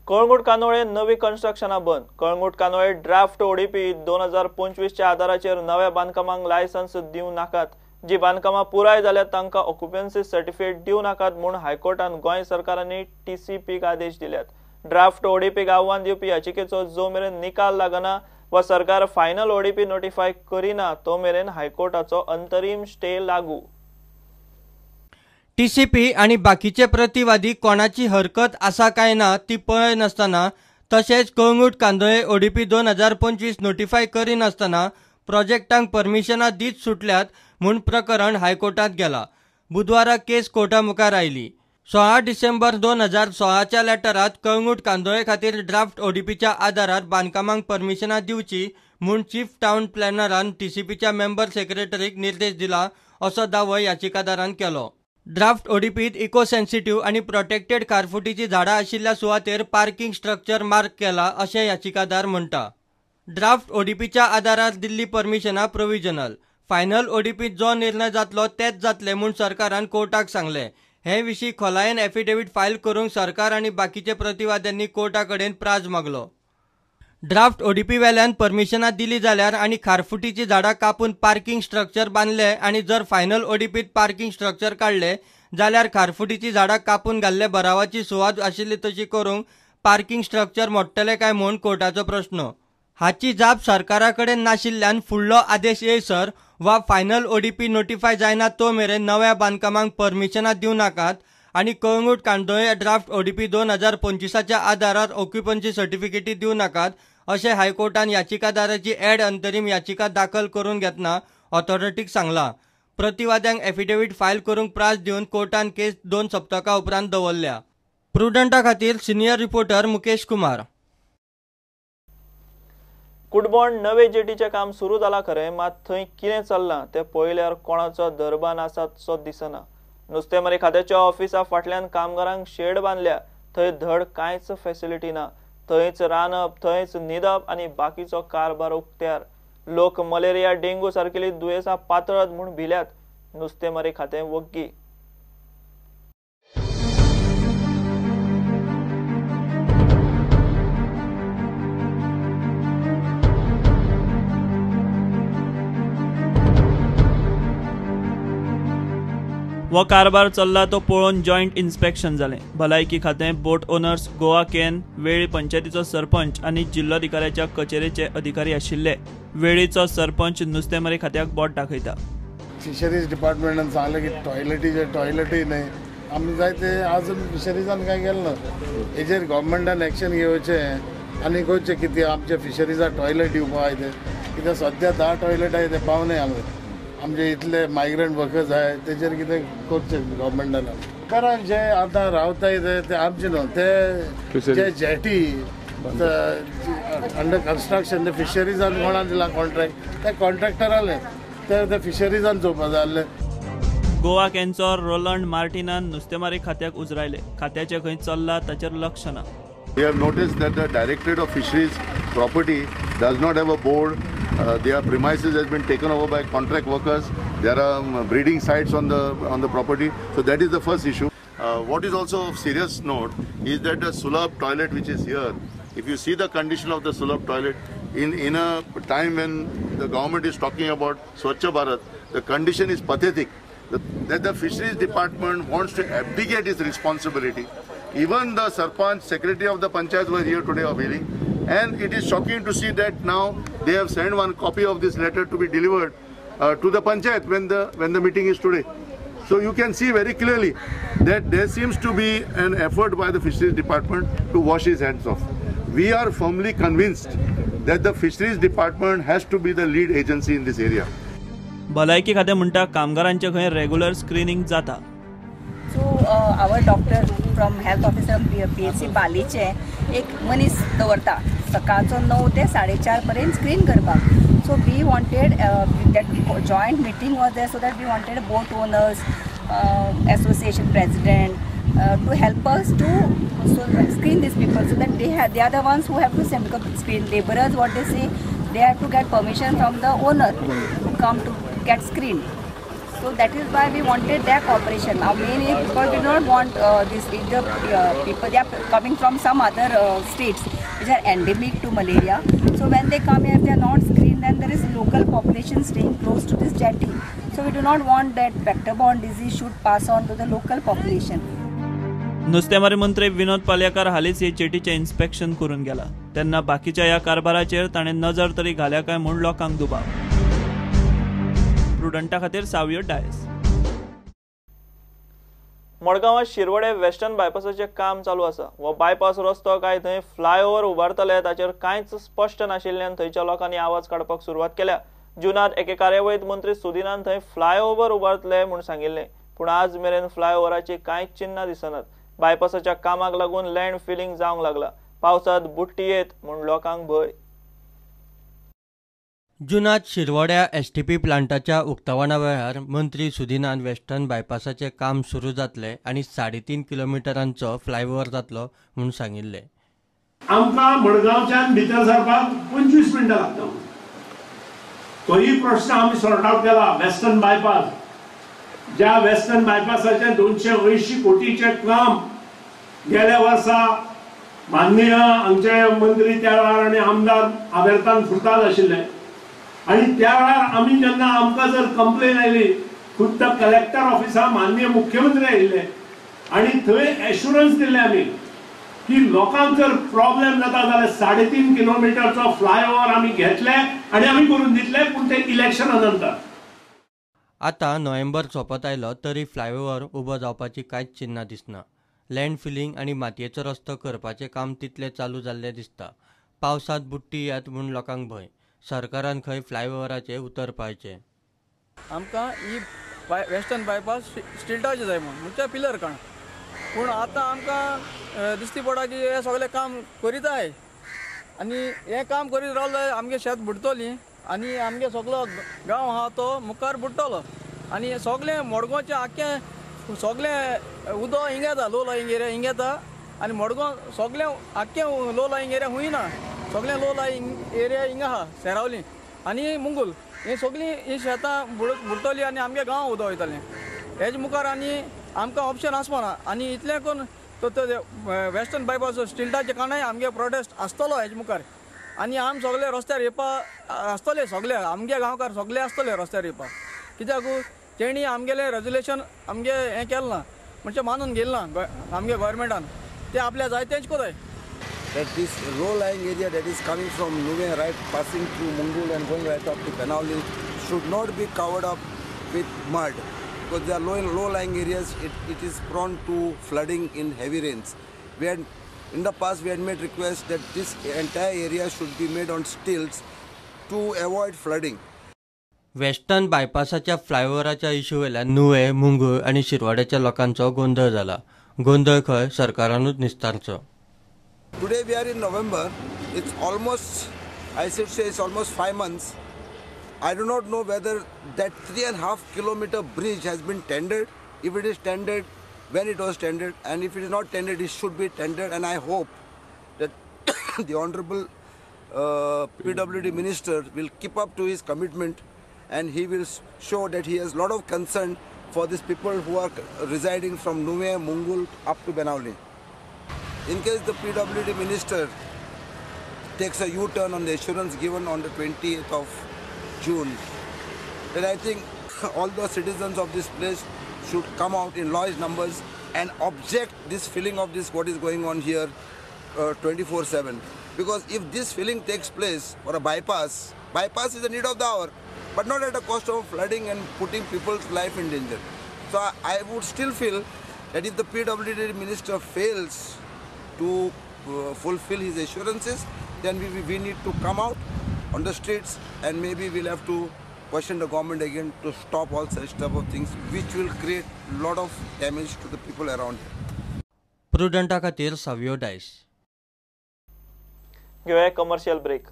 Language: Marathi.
कळंगूट कानोळे नवी कन्स्ट्रक्शना बंद। कळंगूट कानोळे ड्राफ्ट ओडीपी 2025 च्या आधाराचेर नव्या बांधकामांक लायसन्स दिवं नाकात। जी बांधकामां पुराय जाल्यात तांकां ऑक्युपन्सी सर्टिफिकेट दिवं नाकात म्हूण हायकोर्टान गोंय सरकारांनी टीसीपीक आदेश दिल्यात। ड्राफ्ट ओडीपीक आव्हान दिवपी याचिकेचो जो मेरेन निकाल लागना वा सरकार फायनल ओडीपी नोटिफाय करिना तो मेरेन हायकोर्टाचो अंतरीम स्टे लागू। टीसीपी आणि बाकीचे प्रतिवादी कोणाची हरकत आसा काय ना ती पळय नासतना तशेंच कळंगूट कांदोळे ओडीपी 2025 नोटिफाय करिनासतना प्रोजेक्टांक परमिशनां दीत सुटल्यात म्हूण प्रकरण हायकोर्टात गेला। बुधवारा केस कोर्टा मुखार आयली। 16 डिसेंबर 2016 च्या लेटरात कळंगूट कांदोळे खातीर ड्राफ्ट ओडीपीच्या आदारार बांदकामांक परमिशनां दिवची म्हूण चीफ टावन प्लॅनरान टीसीपीच्या मेंबर सेक्रेटरीक निर्देश दिला असो दावो याचिकादारान केलो। ड्राफ्ट ओडीपीत इको सेन्सिटिव्ह आणि प्रोटेक्टेड खारफुटीची झाडां आशिल्ल्या सुवातेर पार्किंग स्ट्रक्चर मार्क केला अशें याचिकादार म्हणटा। ड्राफ्ट ओडीपीच्या आदारार दिल्ली परमिशनां प्रोविजनल। फायनल ओडीपीत जो निर्णय जातलो तेच जातले म्हूण सरकारान कोर्टाक सांगले। हे विशीं खोलायेन एफिडेवीट फायल करूंक सरकार आनी बाकीचे प्रतिवाद्यांनी कोर्टा कडेन प्राज मागलो। ड्राफ्ट ओडीपी वेल्यान परमिशनां दिली जाल्यार आनी खारफुटीची झाडां कापून पार्किंग स्ट्रक्चर बांदले आनी जर फायनल ओडीपीत पार्किंग स्ट्रक्चर काडले जाल्यार खारफुटीची झाडां कापून घाल्ले भरावाची सुवात आशिल्ली तशी करूंक पार्किंग स्ट्रक्चर मोडटले काय म्हूण कोर्टाचो प्रश्न। हाची जाप सरकारा कडेन नाशिल्ल्यान फुडलो आदेश येयसर वा फायनल ओडीपी नोटिफाय जायना तो मेरेन नव्या बांदकामांक परमिशनां दिवं नाकात आनी कळंगूट कांदोळे ड्राफ्ट ओडीपी 2025 च्या आदारार ऑक्युपन्सी सर्टिफिकेटी दिवं नाकात अशें हायकोर्टान याचिकादाराची एड अंतरीम याचिका दाखल करून घेतना ऑथॉरिटीक सांगला। प्रतिवाद्यांक एफिडेवीट फायल करूंक प्रास दिवन कोर्टान केस 2 सप्तकां उपरांत दवरल्या। प्रुडंटा खातीर सिनियर रिपोर्टर मुकेश कुमार। कुडबोण नवे जेटीचें काम सुरू जाला खरें, मात थंय कितें चल्लां तें पळयल्यार कोणाचो दरबान आसातसो दिसना। नुस्तेमारी खात्याच्या ऑफिसा फाटल्यान कामगारांक शेड बांदल्या, थंय धड कांयच फॅसिलिटी ना। थंयच रांदप, थंयच न्हिदप आनी बाकीचो कारभार उक्त्यार। लोक मलेरिया डेंगू सारकेली दुयेंसां पातळत म्हूण भिल्यात। नुस्तेमारी खातें वग्गी। वो कारभार चल्ला तो पळोवन जॉयंट इन्स्पेक्शन जालें। भलायकी खातें, बोट ओनर्स, गोवा केन, वेळी पंचायतीचो सरपंच आनी जिल्लोधिकाऱ्याच्या कचेरेचे अधिकारी आशिल्ले। वेळीचो सरपंच नुस्तेमारी खात्याक बोट दाखयता। फिशरीज डिपार्टमेंटान सांगलें की टॉयलेटूय न्हय। आमी जाय ते आजून फिशरीजान कांय केलें ना। हेजेर गव्हर्मेंटान एक्शन घेवचें आनी गोंयचे कितें आमचे फिशरीजाक टॉयलेट दिवपा जाय ते कित्याक सद्या 10 टॉयलेट आहाय ते पावनाय आमचे इतले मायग्रंट वर्कर्स आहाय तेजेर कितें करचें गव्हर्मेंटान। कारण जे आतां रावताय ते आमचे न्हू, ते जे जेटी अंडर कन्स्ट्रक्शन ते फिशरीजान कोणाक दिला कॉन्ट्रॅक्ट, ते कॉन्ट्रॅक्टराले ते फिशरीजान चोवपा जाय आसले। गोवा कॅनचो रोलंड मार्टिनान नुस्तेमारी खात्याक उजरायले। खात्याचें खंय चल्लां ताचेर लक्ष ना। We have noticed that the Directorate of Fisheries property does not have a board. Their premises has been taken over by contract workers. There are breeding sites on the property. So that is the first issue. What is also of serious note is that the Sulabh toilet which is here, if you see the condition of the Sulabh toilet, in a time when the government is talking about Swachh Bharat, the condition is pathetic. That the Fisheries Department wants to abdicate its responsibility. Even the Sarpanch, Secretary of the Panchayat were here today availing, and it is shocking to see that now they have sent one copy of this letter to be delivered to the Panchayat when the meeting is today. So you can see very clearly that there seems to be an effort by the Fisheries Department to wash his hands off. We are firmly convinced that the Fisheries Department has to be the lead agency in this area. भलायकी खातें म्हणटा कामगारांचे खंय रेग्युलर स्क्रीनिंग जाता। So our doctor from health officer PHC बालीचे एक मनीस दवरता सकाळचो 9 ते 4:30 पर्यंत स्क्रीन करपाक। So we wanted that joint meeting was there so that we wanted boat owners, association president to help us to screen these people so that they are the ones who have to send, because screen laborers what they say they have to get permission from the owner to come to get screened. So that is why we wanted their cooperation. Now main is because we do not want this if the people they are coming from some other states which are endemic to malaria. So when they come here, they are not screened, and there is local population staying close to this jetty. So we do not want that vector-borne disease should pass on to the local population. नुस्तेमारी मंत्री विनोद पालयेकर हालींच हे जेटीचें इन्स्पेक्शन करून गेला तेन्ना बाकीच्या ह्या कारभाराचेर ताणें नजर तरी घाल्या काय म्हूण लोकांक दुबाव. प्रुडंटा खातीर सावयो डायस. मडगांवां शिरवडे वेस्टर्न बायपासाचें काम चालू आसा. हो बायपास रस्तो काय थंय फ्लायओव्हर उबारतले ताचेर कांयच स्पश्ट नाशिल्ल्यान थंयच्या लोकांनी आवाज काडपाक सुरवात केल्या. जुनार एके कार्यावळींत मंत्री सुदिनान थंय फ्लायओव्हर उबारतले म्हूण सांगिल्लें, पूण आज मेरेन फ्लायओव्हराची कांयच चिन्नां दिसनात. बायपासाच्या कामाक लागून लँड फिलिंग जावंक लागला. पावसात बुट्टी येत म्हूण लोकांक भंय. जुनात शिरवड्या एसटीपी प्लांटाच्या उक्तावणा वेळार मंत्री सुदिनान वेस्टर्न बायपासाचे काम सुरू जातले आनी 3.5 किलोमिटरांचो फ्लायओव्हर जातलो म्हूण सांगिल्ले. आमकां मडगांवच्यान भितर सरपाक 25 मिनटां लागता. तोही प्रश्न आमी सॉर्ट आउट केला. वेस्टर्न बायपास, ज्या वेस्टर्न बायपासाचे 280 कोटीचे काम गेल्या वर्सा माननीय आमचे मंत्री त्या वेळार आनी आमदार आवेरतान फुटात आशिल्ले, आनी त्या वेळार आमी जेन्ना आमकां जर कंप्लेन आयली, खुद्द कलेक्टर ऑफिसार माननीय मुख्यमंत्री आयिल्ले आनी थंय एश्युरन्स दिल्ले आमी की लोकांक जर प्रॉब्लेम जाता जाल्यार 3.5 किलोमिटरचो फ्लायओव्हर आमी घेतले आनी आमी करून दितले, पूण ते इलेक्शना नंतर. आतां नोव्हेंबर सोंपत आयलो तरी फ्लायओव्हर उबो जावपाची कांयच चिन्नां दिसना. लँड फिलिंग आनी मातयेचो रस्तो करपाचें काम तितलें चालू जाल्लें दिसता. पावसांत बुट्टी येत म्हूण लोकांक भंय. सरकारान खंय फ्लायओव्हराचें उतर पाळचें. आमकां ही वेस्टर्न बायपास स्ट्रिटाचें जाय म्हणचे पिलर काण, पूण आतां आमकां दिसती पडटा की हें सगळें काम करीताय आनी हें काम करीत रावलें जाल्यार आमगे शेत बुडटलीं आनी आमगे सगळो गांव आहा तो मुखार बुडटलो आनी सगळें मडगांवचें आख्खें सगळें उदक हिंगा येता, लो लायिंग एरिया हिंगा येता आनी मडगांव सगळें आख्खें लो लायिंग एरिया हुंय ना. सगळें लो लायिंग एरिया हिंगा आहा सेरावली आनी मुंगूल ही सगळीं ही शेतां बुडटलीं आनी आमगे गांव उदक वयतलें. हेजे मुखार आनी आमकां ऑप्शन आसपाना आनी इतलें करून तो वेस्टर्न बायपास स्टिल्टाचे कांय आमगे प्रोटेस्ट आसतलो हेजे मुखार आनी आम सगळे रस्त्यार येवपा आसतले. सगळे आमगे गांवकार सगळे आसतले रस्त्यार येवपा. कित्याक तेणी आमगेलें रेजुलेशन आमगे हें केलें ना म्हणजे मानून गेलें ना आमगे गोवोरमेंटान. ते आपल्या जाय तेंच कोताय. That this low-lying area that is coming from Nuwe, right, passing through Mungul and going right up to Benawli, should not be covered up with mud because they are low-lying areas. It is prone to flooding in heavy rains. In the past we had made requests that this entire area should be made on stilts to avoid flooding. Western बायपासाच्या फ्लायओव्हराच्या इश्यू वेल्यान नुवे, मुंगूळ आनी शिरवाड्याच्या लोकांचो गोंधळ जाला. गोंधळ खंय सरकारानूच निस्तारचो. Today we are in November. It's almost, I should say, it's almost 5 months. I do not know whether that 3.5 kilometer bridge has been tendered. If it is tendered, when it was tendered, and if it is not tendered, it should be tendered. And I hope that the Honorable PWD Minister will keep up to his commitment, and he will show that he has a lot of concern for these people who are residing from Nuwe, Mungul up to Benawli. In case the PWD Minister takes a U-turn on the assurance given on the 20th of June, then I think all the citizens of this place should come out in large numbers and object this filling of this what is going on here 24/7. Because if this filling takes place for a bypass is the need of the hour, but not at a cost of flooding and putting people's life in danger. So I would still feel that if the PWD Minister fails to fulfill his assurances, then we need to come out on the streets and maybe we'll have to question the government again to stop all such type of things which will create a lot of damage to the people around here. प्रुडंटा खातीर सावयो डायस. घेऊया कमर्शियल ब्रेक.